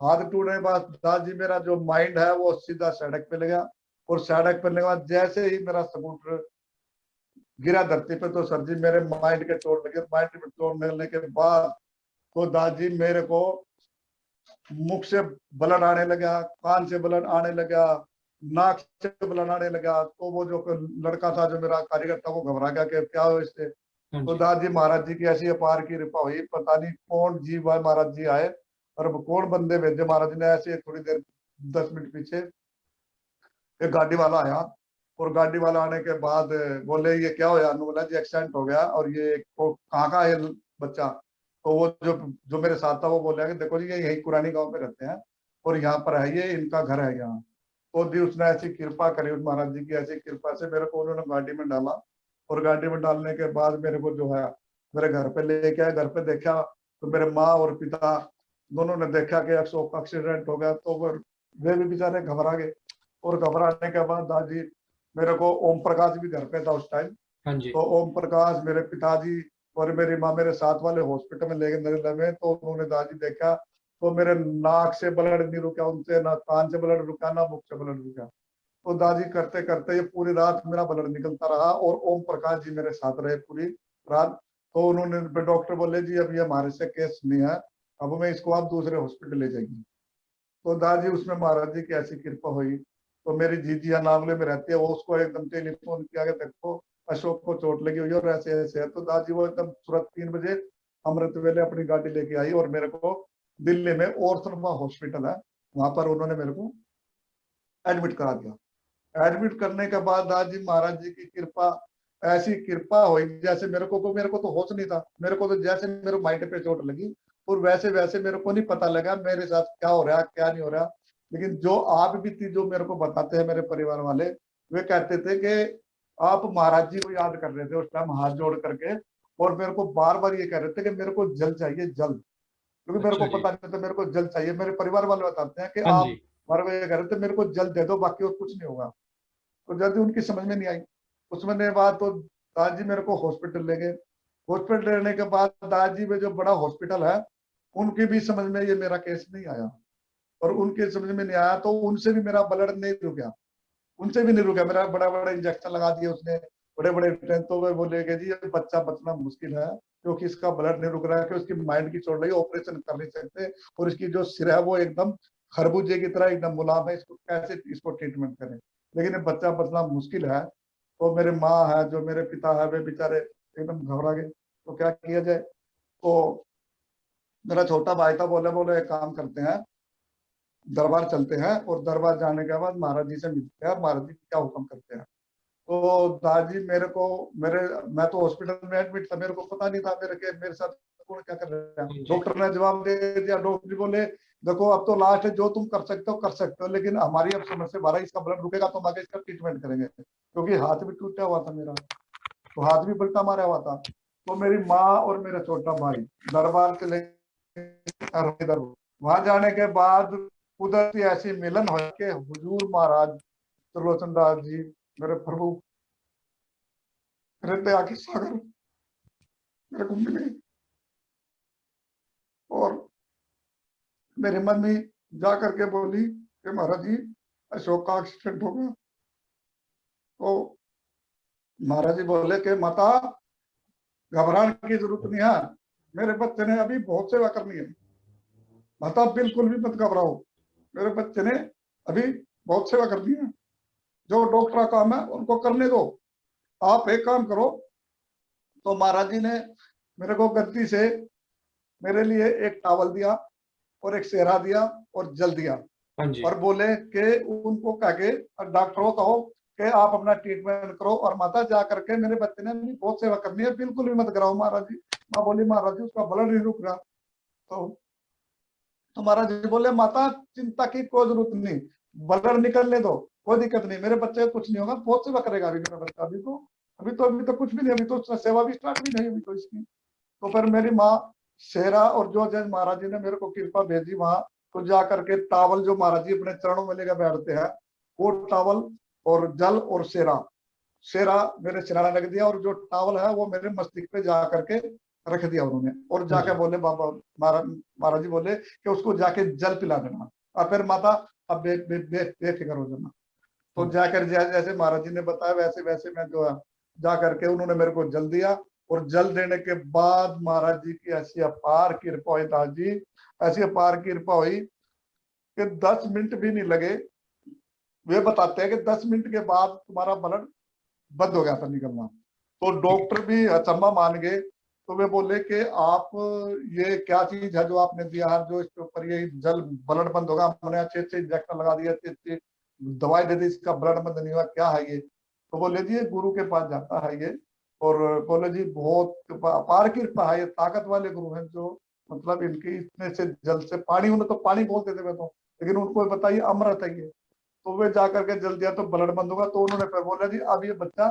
हाथ टूटने के बाद दादी मेरा जो माइंड है वो सीधा सड़क पे लगा, और सड़क पे लगने के बाद जैसे ही मेरा स्कूटर गिरा धरती पे, तो सर जी मेरे माइंड के चोट लगे, माइंड में चोट लगने के बाद तो दादी मेरे को मुख से ब्लड आने लगा, कान से ब्लड आने लगा, नाक से ब्लड आने लगा। तो वो जो लड़का था जो मेरा कारीगर था, वो घबरा गया कि क्या हो इससे। हाँ तो जी। दादी महाराज जी की ऐसी अपार की कृपा हुई, पता नहीं कौन जी भाई महाराज जी आए, और कौन बंदे भेजे महाराज जी ने, ऐसे थोड़ी देर 10 मिनट पीछे एक गाड़ी वाला आया, और गाड़ी वाला आने के बाद बोले ये क्या हो यार, बोला जी एक्सीडेंट हो गया, और ये कहाँ का है बच्चा। तो वो जो जो मेरे साथ था वो बोला कि देखो जी ये यही पुरानी गांव में रहते हैं, और यहाँ पर है, ये इनका घर है यहाँ। तो जी उसने ऐसी कृपा करी, उस महाराज जी की ऐसी कृपा से मेरे को उन्होंने गाड़ी में डाला, और गाड़ी में डालने के बाद मेरे को जो है मेरे घर पे लेके आए। घर पे देखा तो मेरे माँ और पिता दोनों ने देखा कि अशोक का एक्सीडेंट हो गया, तो वे भी बेचारे घबरा गए। और घबराने के बाद दादी मेरे को ओम प्रकाश भी घर पे था उस टाइम, हाँ जी। तो ओम प्रकाश मेरे पिताजी और मेरी माँ मेरे साथ वाले हॉस्पिटल में ले गए नरेंद्र में। तो उन्होंने दादी देखा, तो मेरे नाक से ब्लड नहीं रुका उनसे, ना कान से ब्लड रुका, ना मुख से ब्लड रुका। तो दादी करते करते ये पूरी रात मेरा ब्लड निकलता रहा, और ओम प्रकाश जी मेरे साथ रहे पूरी रात। तो उन्होंने डॉक्टर बोले जी अब ये हमारे से केस नहीं है, अब मैं इसको आप दूसरे हॉस्पिटल ले जाएंगे। तो दादी उसमें महाराज जी की ऐसी कृपा हुई। तो मेरी जीजिया नागले में रहती है, वो उसको एकदम टेलीफोन किया कि देखो अशोक को चोट लगी हुई है और ऐसे ऐसे है। तो दादी वो एकदम तुरंत 3 बजे अमृत वेले अपनी गाड़ी लेके आई, और मेरे को दिल्ली में ऑर्थोमा हॉस्पिटल है वहां पर उन्होंने मेरे को एडमिट करा दिया। एडमिट करने के बाद दादी महाराज जी की कृपा, ऐसी कृपा हुई जैसे मेरे को तो होश नहीं था, मेरे को तो जैसे मेरे माइंड पे चोट लगी, और वैसे वैसे मेरे को नहीं पता लगा मेरे साथ क्या हो रहा है क्या नहीं हो रहा। लेकिन जो आप बीती जो मेरे को बताते हैं मेरे परिवार वाले, वे कहते थे कि आप महाराज जी को याद कर रहे थे उस टाइम हाथ जोड़ करके, और मेरे को बार बार ये कह रहे थे कि मेरे को जल चाहिए जल, क्योंकि मेरे को अच्छा जी। पता नहीं था, मेरे को जल चाहिए। मेरे परिवार वाले बताते हैं कि हाँ आप जी। बार बार ये कह रहे थे मेरे को जल दे दो, बाकी और कुछ नहीं होगा। तो जल्दी उनकी समझ में नहीं आई। उसमें ने बाद तो दादाजी मेरे को हॉस्पिटल ले गए। हॉस्पिटल लेने के बाद दादाजी में जो बड़ा हॉस्पिटल है, उनकी भी समझ में ये मेरा केस नहीं आया, और उनके समझ में नहीं आया तो उनसे भी मेरा ब्लड नहीं रुका। उनसे भी नहीं रुका, मेरा बड़ा बड़ा इंजेक्शन लगा दिया उसने, बड़े बड़े टेंट। तो वे बोले कि जी ये बच्चा बचना मुश्किल है, क्योंकि इसका ब्लड नहीं रुक रहा है, कि उसकी माइंड की चोट रही है, ऑपरेशन कर नहीं सकते, और इसकी जो सिर है वो एकदम खरबूजे की तरह एकदम मुलायम है, इसको कैसे इसको ट्रीटमेंट करें। लेकिन ये बच्चा बचना मुश्किल है। तो मेरे माँ है, जो मेरे पिता है, वे बेचारे एकदम घबरा गए। तो क्या किया जाए। तो मेरा छोटा भाई था, बोले बोले एक काम करते हैं, दरबार चलते हैं, और दरबार जाने के बाद महाराज जी से मिलते हैं, महाराज जी क्या हुक्म करते हैं। तो दादी मेरे को, मेरे मैं तो हॉस्पिटल में एडमिट था, मेरे को पता नहीं था मेरे साथ कौन क्या कर रहा है। हाँ जी। डॉक्टर ने जवाब दे दिया। डॉक्टर जी बोले देखो अब तो लास्ट है, जो तुम कर सकते हो, लेकिन हमारी अब समझ से बाहर, इसका ब्लड रुकेगा तो हम आगे इसका ट्रीटमेंट करेंगे, क्योंकि हाथ भी टूटा हुआ था मेरा, तो हाथ भी पलटा मारा हुआ था। तो मेरी माँ और मेरा छोटा भाई दरबार चले इधर। वहां जाने के बाद उधर से ऐसी मिलन हो के हुजूर महाराज त्रिलोचन दास जी, मेरे प्रभु, मेरे दया की सागर मेरे को मिले। और मेरी मम्मी जा करके बोली कि महाराज जी अशोक का एक्सीडेंट हो गया। तो महाराज जी बोले कि माता घबराने की जरूरत नहीं है, मेरे बच्चे ने अभी बहुत सेवा करनी है, माता बिल्कुल भी मत घबराओ, मेरे बच्चे ने अभी बहुत सेवा करनी है, जो डॉक्टर का काम है उनको करने दो, आप एक काम करो। तो महाराज जी ने मेरे को गद्दी से मेरे लिए एक टावल दिया, और एक सेहरा दिया, और जल दिया, हाँ जी। और बोले कि उनको कह के डॉक्टरों कहो कि आप अपना ट्रीटमेंट करो, और माता जा करके मेरे बच्चे ने भी बहुत सेवा करनी है, बिल्कुल भी मत कराओ महाराज जी। माँ बोली महाराज जी उसका ब्लड नहीं रुक रहा। तो महाराज जी बोले माता चिंता की कोई जरूरत नहीं, ब्लड निकलने दो, कोई दिक्कत नहीं, मेरे बच्चे को कुछ नहीं होगा, बहुत सेवा करेगा अभी मेरा बच्चा। अभी तो कुछ भी नहीं, अभी तो उसने सेवा भी स्टार्ट भी नहीं अभी तो इसकी। तो फिर मेरी माँ शेरा और जो जज महाराज जी ने मेरे को कृपा भेजी वहां, तो जा करके टावल जो महाराज जी अपने चरणों में लेकर बैठते हैं, वो टावल और जल और शेरा, शेरा मेरे सिराना रख दिया, और जो टावल है वो मेरे मस्तिष्क पे जा करके रख दिया उन्होंने। और हाँ जाके जी। बोले बाबा, महाराज जी बोले कि उसको जाके जल पिला देना, और फिर माता अब बेफिक्र हो जाना। हाँ तो जाकर जैसे जैसे महाराज जी ने बताया वैसे वैसे मैं जो है जा करके उन्होंने मेरे को जल दिया। और जल देने के बाद महाराज जी की ऐसी अपार कृपा हुई, दादी ऐसी अपार कृपा हुई कि 10 मिनट भी नहीं लगे। वे बताते हैं कि 10 मिनट के बाद तुम्हारा ब्लड बंद हो गया था निकलना। तो ठीक है। डॉक्टर भी अचंबा मान गए। तो वे बोले कि आप ये क्या चीज है जो आपने दिया है, जो इसके ऊपर ये जल ब्लड बंद होगा, हमने अच्छे अच्छे इंजेक्शन लगा दिया, अच्छी अच्छी दवाई दे दी, इसका ब्लड बंद नहीं हुआ, क्या है ये। तो बोले जी ये गुरु के पास जाता है ये। और बोले जी बहुत अपार कृपा है, ये ताकत वाले गुरु हैं, जो मतलब इनकी इतने से जल से पानी, उन्हें तो पानी बोलते थे मैं तो, लेकिन उनको बताइए अमृत है ये। तो वे जाकर के जल दिया तो ब्लड बंद होगा। तो उन्होंने फिर बोला जी अब ये बच्चा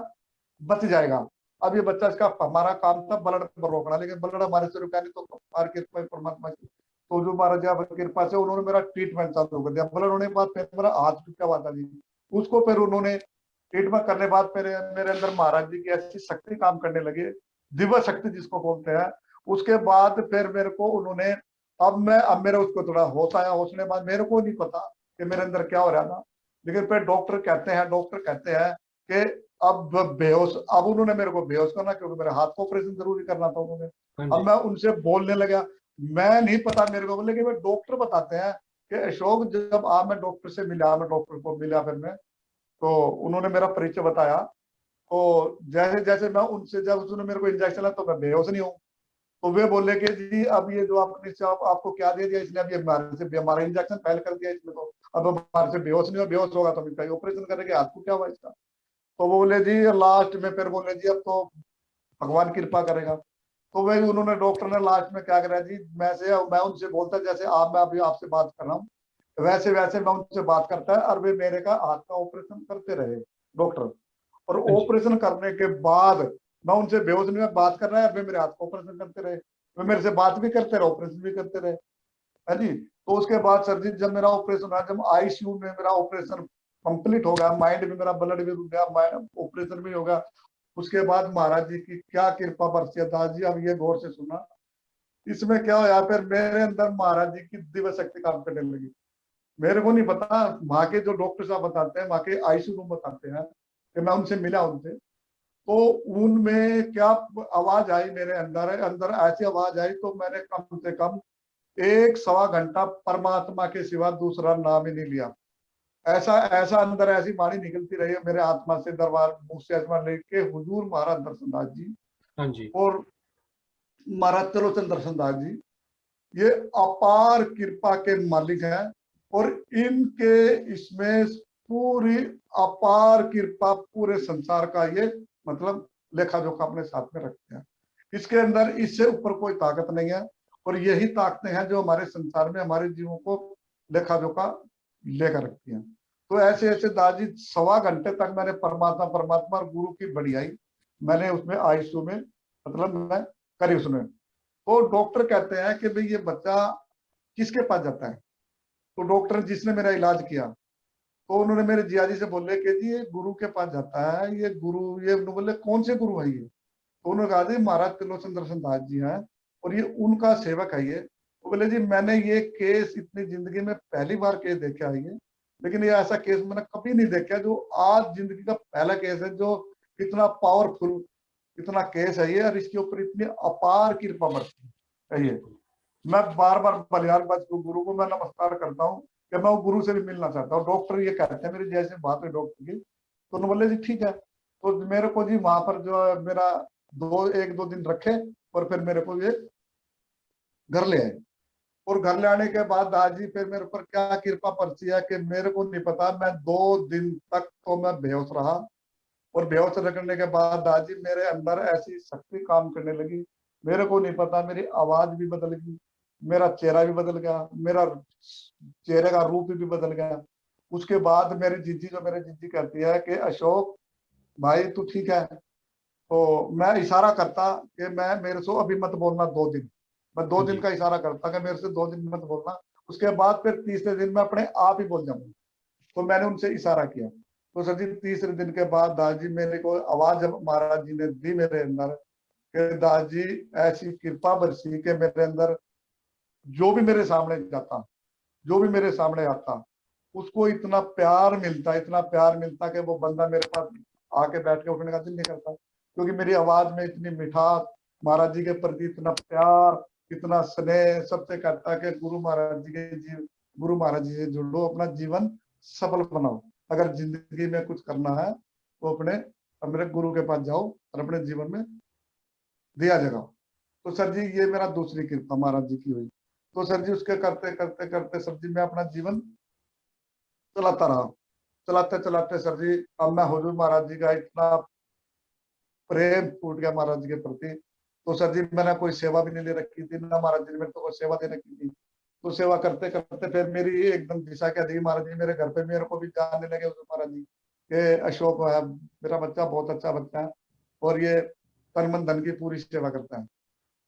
बच जाएगा। अब ये बच्चा, इसका हमारा काम था ब्लड रोकना, लेकिन ब्लड हमारे से रुका नहीं, तो हमारी कृपा परमात्मा की। तो जो महाराज जी कृपा से उन्होंने मेरा ट्रीटमेंट चालू कर दिया। ब्लड होने के बाद फिर मेरा हाथ टूटा हुआ था जी, उसको फिर उन्होंने ट्रीटमेंट करने के बाद मेरे मेरे अंदर महाराज जी की ऐसी शक्ति काम करने लगी, दिव्य शक्ति जिसको बोलते हैं। उसके बाद फिर मेरे को उन्होंने, अब मेरे उसको थोड़ा होश आया। होश के बाद मेरे को नहीं पता कि मेरे अंदर क्या हो रहा था, लेकिन फिर डॉक्टर कहते हैं कि अब बेहोश, अब उन्होंने मेरे को बेहोश करना, क्योंकि मेरे हाथ को ऑपरेशन जरूरी करना था उन्होंने। हाँ अब जी। मैं उनसे बोलने लगा, मैं नहीं पता मेरे को, लेकिन मैं डॉक्टर बताते हैं कि अशोक जब आप, मैं डॉक्टर से मिला, मैं डॉक्टर को मिला फिर मैं, तो उन्होंने मेरा परिचय बताया। तो जैसे जैसे मैं उनसे, जब उन्होंने मेरे को इंजेक्शन लिया तो मैं बेहोश नहीं हूँ। तो वे बोले कि जी अब ये जो आपने आपको क्या दे दिया इसने, अब ये हमारा इंजेक्शन फेल कर दिया इसमें, तो अब हमारे से बेहोश नहीं हो, बेहोश होगा तो इसका ऑपरेशन करेंगे, हाथ को क्या हुआ इसका। तो वो बोले जी लास्ट में फिर बोले जी अब तो भगवान कृपा करेगा। तो वही उन्होंने, डॉक्टर ने लास्ट में क्या करा जी, मैं उनसे बोलता जैसे आप, मैं अभी आपसे बात कर रहा हूँ, वैसे वैसे मैं उनसे बात करता है और वे मेरे का हाथ का ऑपरेशन करते रहे डॉक्टर। और हाँ जी। ऑपरेशन करने के बाद मैं उनसे बेहोश नहीं, मैं बात कर रहा है, वे मेरे हाथ का ऑपरेशन करते रहे, वे मेरे से बात भी करते रहे, ऑपरेशन भी करते रहे। है जी। तो उसके बाद सर जी जब मेरा ऑपरेशन हुआ, जब आईसीयू में मेरा ऑपरेशन कंप्लीट हो गया, माइंड में मेरा ब्लड भी रुक गया, ऑपरेशन भी हो गया, उसके बाद महाराज जी की क्या कृपा बरसी है दास जी, अब ये गौर से सुना। इसमें क्या होया, फिर मेरे अंदर महाराज जी की दिव्य शक्ति काम करने लगी। मेरे को नहीं पता, वहां के जो डॉक्टर साहब बताते हैं, वहां के आईसीयू रूम बताते हैं कि मैं उनसे मिला उनसे, तो उनमें क्या आवाज आई मेरे अंदर, अंदर ऐसी आवाज आई तो मैंने कम से कम 1 सवा घंटा परमात्मा के सिवा दूसरा नाम ही नहीं लिया। ऐसा ऐसा अंदर ऐसी वाणी निकलती रही मेरे आत्मा से, दरबार मुख से आत्मा लेके हुजूर महाराज दर्शनदास जी हाँ जी। और महाराज त्रिलोचन दर्शनदास जी ये अपार कृपा के मालिक हैं। और इनके इसमें पूरी अपार कृपा पूरे संसार का ये मतलब लेखा जोखा अपने साथ में रखते हैं। इसके अंदर इससे ऊपर कोई ताकत नहीं है, और यही ताकतें हैं जो हमारे संसार में हमारे जीवों को लेखा जोखा लेकर रखती हैं। तो ऐसे ऐसे दादी 1.25 घंटे तक मैंने परमात्मा परमात्मा और गुरु की बढ़ियाई मैंने उसमें आईसीयू में मतलब मैं करी उसमें। तो डॉक्टर कहते हैं कि भाई ये बच्चा किसके पास जाता है, तो डॉक्टर जिसने मेरा इलाज किया तो उन्होंने मेरे जिया जी से बोले कि जी ये गुरु के पास जाता है, ये गुरु, ये बोले कौन से गुरु है ये, तो उन्होंने कहा जी महाराज त्रिलोचन दर्शन दास जी हैं और ये उनका सेवक है ये। तो बोले जी मैंने ये केस इतनी जिंदगी में पहली बार केस देखा है ये, लेकिन ये ऐसा केस मैंने कभी नहीं देखा जो आज जिंदगी का पहला केस है जो इतना पावरफुल इतना केस है ये, और इसके ऊपर इतनी अपार कृपा बरती है ये। मैं बार बार बलियारबाज गुरु को मैं नमस्कार करता हूँ कि मैं वो गुरु से भी मिलना चाहता हूँ। डॉक्टर ये कहते हैं, मेरी जैसे बात हुई डॉक्टर की तो उन्होंने बोले जी ठीक है, तो मेरे को जी वहां पर जो है मेरा 1-2 दिन रखे और फिर मेरे को ये घर ले आए। और घर ले आने के बाद दादी फिर मेरे ऊपर क्या कृपा परसी है कि मेरे को नहीं पता, मैं 2 दिन तक तो मैं बेहोश रहा। और बेहोश रखने के बाद दादी मेरे अंदर ऐसी शक्ति काम करने लगी, मेरे को नहीं पता मेरी आवाज भी बदल गई, मेरा चेहरा भी बदल गया, मेरा चेहरे का रूप भी बदल गया। उसके बाद मेरी जीजी जो मेरे जीजी कहती है कि अशोक भाई तू ठीक है, तो मैं इशारा करता कि मैं मेरे से अभी मत बोलना 2 दिन, मैं दो हाँ दिन जी। का इशारा करता कि मेरे से 2 दिन मत बोलना। उसके बाद फिर तीसरे दिन मैं अपने आप ही बोल जाऊंगा। तो मैंने उनसे इशारा किया, तो सर जी तीसरे दिन के बाद दादाजी मेरे को आवाज जब महाराज जी ने दी मेरे अंदर कि दादाजी ऐसी कृपा बरसी के मेरे अंदर जो भी मेरे सामने जाता, जो भी मेरे सामने आता, उसको इतना प्यार मिलता, इतना प्यार मिलता कि वो बंदा मेरे पास आके बैठ के उठने का दिल नहीं करता, क्योंकि मेरी आवाज में इतनी मिठास, महाराज जी के प्रति इतना प्यार, इतना स्नेह। सबसे कहता है कि गुरु महाराज जी के गुरु महाराज जी से जुड़ो, अपना जीवन सफल बनाओ, अगर जिंदगी में कुछ करना है तो अपने गुरु के पास जाओ और अपने जीवन में दिया जगाओ। तो सर जी ये मेरा दूसरी कृपा महाराज जी की हुई। तो सर जी उसके करते करते करते सर जी मैं अपना जीवन चलाता रहा, चलाते चलाते सर जी अब मैं हुजूर महाराज जी का इतना प्रेम टूट गया महाराज जी के प्रति। तो सर जी मैंने कोई सेवा भी नहीं ले रखी थी ना, महाराज जी ने मेरे को कोई सेवा दे रखी थी। तो सेवा करते करते फिर मेरी एकदम दिशा क्या दी महाराज जी, मेरे घर पे मेरे को भी जानने लगे हुजूर महाराज जी के अशोक है मेरा बच्चा, बहुत अच्छा बच्चा है और ये तन मन धन की पूरी सेवा करता है।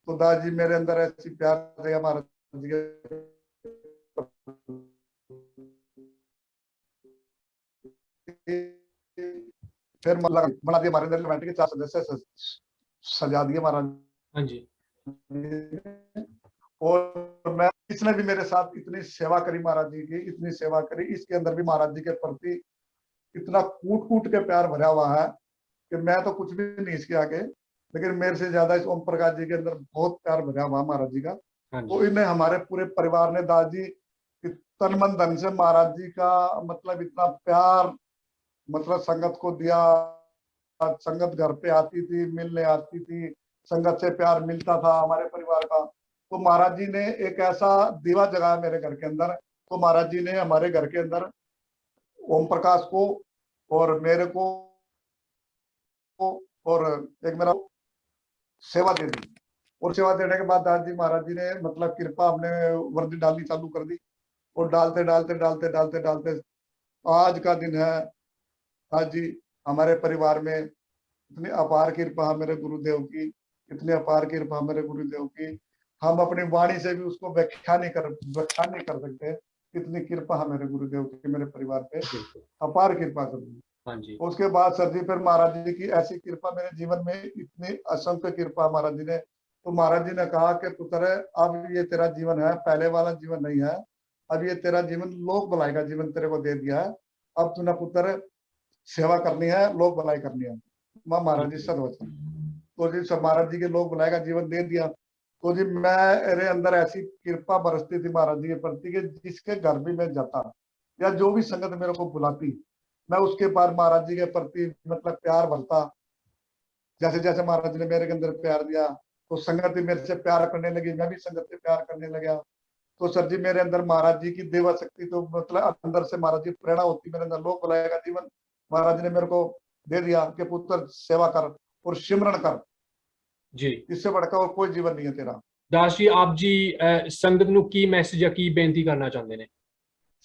तो दादाजी मेरे अंदर ऐसी प्यार जगह महाराज जी के, फिर मतलब बना दिया हमारे अंदर बैठ के 4 सदस्य सजा दिए महाराज। हाँ जी। और मैं इसने भी मेरे साथ इतनी सेवा करी महाराज जी की, इतनी सेवा करी, इसके अंदर भी महाराज जी के प्रति इतना कूट कूट के प्यार भरा हुआ है कि मैं तो कुछ भी नहीं इसके आगे, लेकिन मेरे से ज्यादा इस ओम प्रकाश जी के अंदर बहुत प्यार भरा हुआ महाराज जी का। हाँ तो जी। इन्हें हमारे पूरे परिवार ने दादाजी तन मन धन से महाराज जी का मतलब इतना प्यार मतलब संगत को दिया। संगत घर पे आती थी, मिलने आती थी, संगत से प्यार मिलता था हमारे परिवार का। तो महाराज जी ने एक ऐसा दीवा जगाया मेरे घर के अंदर। तो महाराज जी ने हमारे घर के अंदर ओम प्रकाश को और मेरे को और एक मेरा सेवा दे दी। और सेवा देने के बाद दादाजी महाराज जी ने मतलब कृपा हमने वर्दी डालनी चालू कर दी। और डालते डालते डालते डालते डालते आज का दिन है। आज जी हमारे परिवार में इतनी अपार कृपा है मेरे गुरुदेव की, इतनी अपार कृपा मेरे गुरुदेव की, हम अपनी वाणी से भी उसको व्याख्या नहीं कर सकते। कितनी कृपा है मेरे गुरुदेव की मेरे परिवार पे, अपार कृपा सर जी। हाँ जी। उसके बाद सर जी फिर महाराज जी की ऐसी कृपा मेरे जीवन में, इतनी असंख्य कृपा महाराज जी ने। तो महाराज जी ने कहा कि पुत्र अब ये तेरा जीवन है, पहले वाला जीवन नहीं है, अब ये तेरा जीवन लोक भलाई का जीवन तेरे को दे दिया है। अब तूने पुत्र सेवा करनी है, लोक भलाई करनी है। माँ महाराज जी सदवचन। तो जी सब महाराज जी के लोक भलाई का जीवन दे दिया। तो जी मेरे अंदर ऐसी कृपा बरसती थी महाराज जी के प्रति कि जिसके घर भी मैं जाता या जो भी संगत मेरे को बुलाती, मैं उसके पार महाराज जी के प्रति मतलब प्यार भरता। जैसे जैसे महाराज जी ने मेरे के अंदर प्यार दिया तो संगत भी मेरे से प्यार करने लगी, मैं भी संगत से प्यार करने लगा। तो सर जी मेरे अंदर महाराज जी की देवा शक्ति, तो मतलब अंदर से महाराज जी प्रेरणा होती मेरे अंदर, लोक भलाई का जीवन महाराज जी ने मेरे को दे दिया कि पुत्र सेवा कर और सिमरन कर जी। इससे बढ़कर और कोई जीवन नहीं है तेरा। दास जी आप जी संगत ਨੂੰ ਕੀ ਮੈਸੇਜ या की बेनती करना चाहते हैं?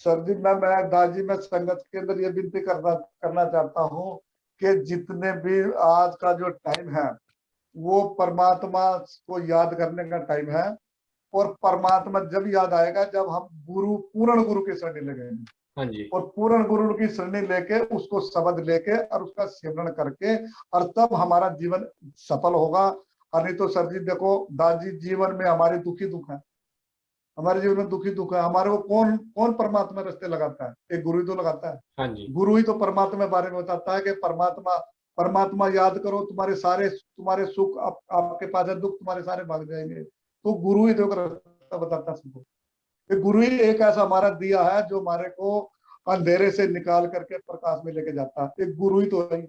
सर जी मैं दास जी मैं संगत के अंदर ये विनती करना चाहता हूँ कि जितने भी आज का जो टाइम है वो परमात्मा को याद करने का टाइम है। और परमात्मा जब याद आएगा जब हम पूर्ण गुरु की शरण लगेंगे। हाँ जी। और पूर्ण गुरु की शरण लेके उसको शब्द लेके और उसका सिमरन करके, और तब हमारा जीवन सफल होगा। और नहीं तो सर जी देखो दास जी जीवन में हमारे दुखी दुख है, हमारे जीवन में दुखी दुख है। हमारे को कौन कौन परमात्मा रास्ते लगाता है? एक गुरु ही तो लगाता है। हाँ जी। गुरु ही तो परमात्मा के बारे में बताता है कि परमात्मा याद करो, तुम्हारे सुख आपके पास है, दुख तुम्हारे सारे भाग जाएंगे। तो गुरु ही तो रास्ता बताता है सबको। ये गुरु ही एक ऐसा हमारा दिया है जो हमारे को अंधेरे से निकाल करके प्रकाश में लेके जाता है। एक गुरु ही तो है।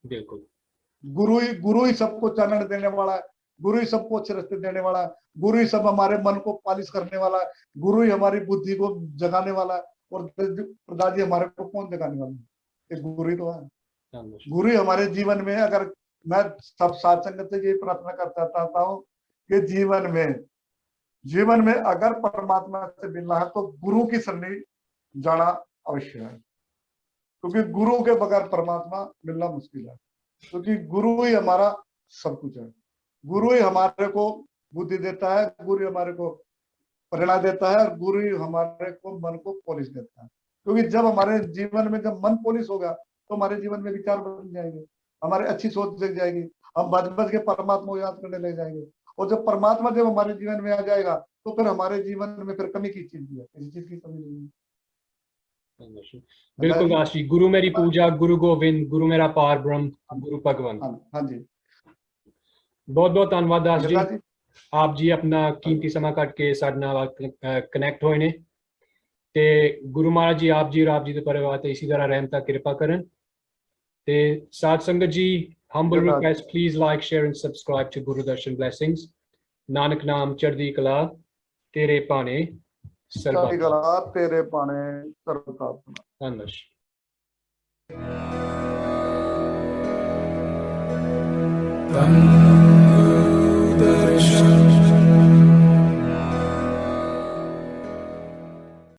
बिल्कुल। गुरु ही सबको चानन देने वाला है, गुरु ही सबको अच्छे रास्ते देने वाला है, गुरु ही सब हमारे मन को पालिश करने वाला है, गुरु ही हमारी बुद्धि को जगाने वाला है। और प्रदान जी हमारे को कौन जगाने वाला है? एक गुरु ही तो है। गुरु ही हमारे जीवन में, अगर मैं सब साथ संगत से ये प्रार्थना करता चाहता हूँ कि जीवन में अगर परमात्मा से मिलना है तो गुरु की शरण जाना अवश्य है, क्योंकि गुरु के बगैर परमात्मा मिलना मुश्किल है। क्योंकि गुरु ही हमारा सब कुछ है। गुरु ही हमारे को बुद्धि देता है, गुरु ही हमारे को प्रेरणा देता है, और गुरु ही हमारे को मन को पॉलिश देता है। क्योंकि जब हमारे जीवन में जब मन पॉलिश होगा तो हमारे जीवन में विचार बदल जाएंगे, हमारे अच्छी सोच जग जाएगी, हम बच बच के परमात्मा को याद करने लग जाएंगे। और जब परमात्मा जब हमारे जीवन में आ जाएगा तो फिर हमारे जीवन में फिर कमी की चीज है, किसी चीज की कमी नहीं है। बिल्कुल दास जी। गुरु मेरी पूजा, गुरु गोविंद, गुरु मेरा पार ब्रह्म, गुरु भगवंत। हाँ जी। बहुत बहुत धन्यवाद दास जी। आप जी अपना कीमती समा कट के साडे नाल कनेक्ट होए ने ते गुरु महाराज जी आप जी और आप जी दे परिवार ते इसी तरह रहमता कृपा करन। ते साध संगत जी, humble request, please like, share and subscribe to Guru Darshan Blessings. Nanak नाम चढ़दी कला तेरे पाने सरबता तेरे पाने सरबता। धन्यवाद।